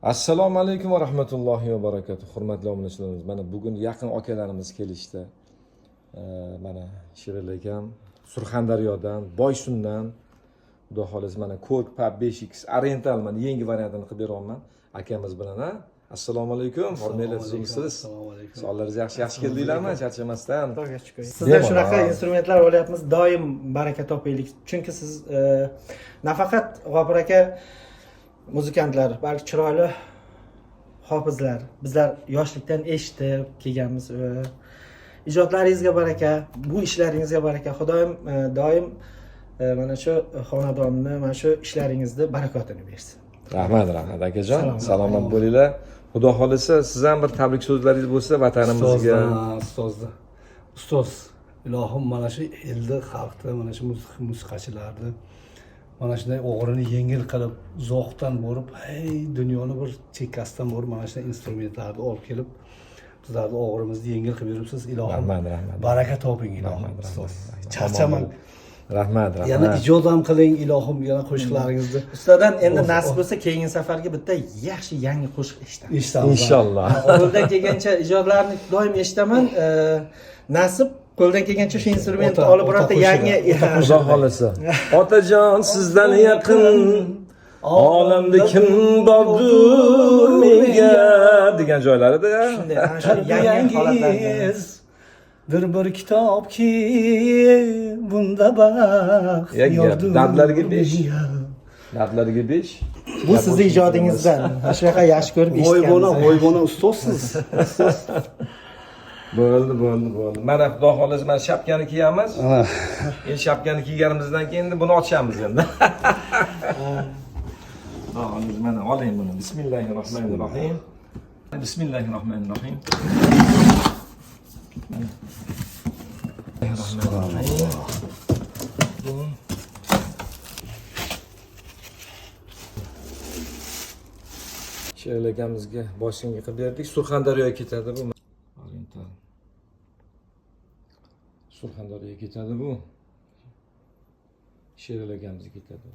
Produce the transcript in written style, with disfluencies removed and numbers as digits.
Assalomu alaykum va rahmatullohi va barakatuh. Hurmatli obunachilarimiz, mana bugun yaqin akalarimiz kelishdi. Mana Sherali akam Surxondaryodan, Boysundan, xudo xolasa mana Cork Pub 5X Oriental mana yangi variantini qilib beryapman akamiz bilan. Assalomu alaykum. Hurmatli sizsiz. Assalomu alaykum. Sog'ligingiz yaxshi keldilarmi? Charchamasdan. Sizdan shunaqa instrumentlar olyapmiz, doim baraka topaylik. Chunki siz nafaqat G'ofur aka muzikantlar, balki chiroyli hofizlar. Bizlar yoshlikdan eshitib kelganmiz. Ijodlaringizga baraka, bu ishlaringizga baraka. Xudoyim doim mana shu xonadonni, mana shu ishlaringizni barakotini bersin. Rahmat akajon. Salomat bo'linglar. Xudo xolasa siz ham bir tabrik so'zlaringiz bo'lsa vatanimizga. Ustoz, ilohim mana shu elni, xalqni, mana shu musiqachilarni mana shunday o'g'rini yengil qilib, uzoqdan borib, hey dunyoni bir chekkasidan borib mana shunday instrumentlarni olib kelib, bizlarni o'g'rimizni yengil qilib yuribsiz. Ilohim Rahmat. baraka toping ilohim. Ustoz. Charchamang. Rahmat. Yana ijod ham qiling ilohim, yana qo'shiqlaringizni. Ustodan endi nasib bo'lsa keyingi safarga bitta yaxshi yangi qo'shiq eshitamiz. Eshitamiz. Inshaalloh. Qo'ldan kelgancha ijodlarni doim eshitaman. Nasib qo'ldan kelgancha shu instrumentni olib birorta yangi Xudo xolasa. Otajon sizdan yaqin olamda kim bordur menga degan joylarida. shunday ana shu yangi holatlarda bir kitobki bunda baxt yordur dardlarga 5. menga. Dardlarga 5. bu sizning ijodingizdan shunaqa yaxshi ko'rib eshitganmiz. Voybona ustozsiz. Bo'ldi. Mana xudo xolasa mana shapkani kiyamiz. Endi shapkani kiyganimizdan keyin buni ochamiz endi. Hozir mana oling buni. Bismillahirrohmanirrohim. Bismillahirrohmanirrohim. Sherali akamizga boshingga qilib berdik. Surxondaryoga ketadi bu. Surxondaryoga ketadi bu. Sherali akamizga ketadi.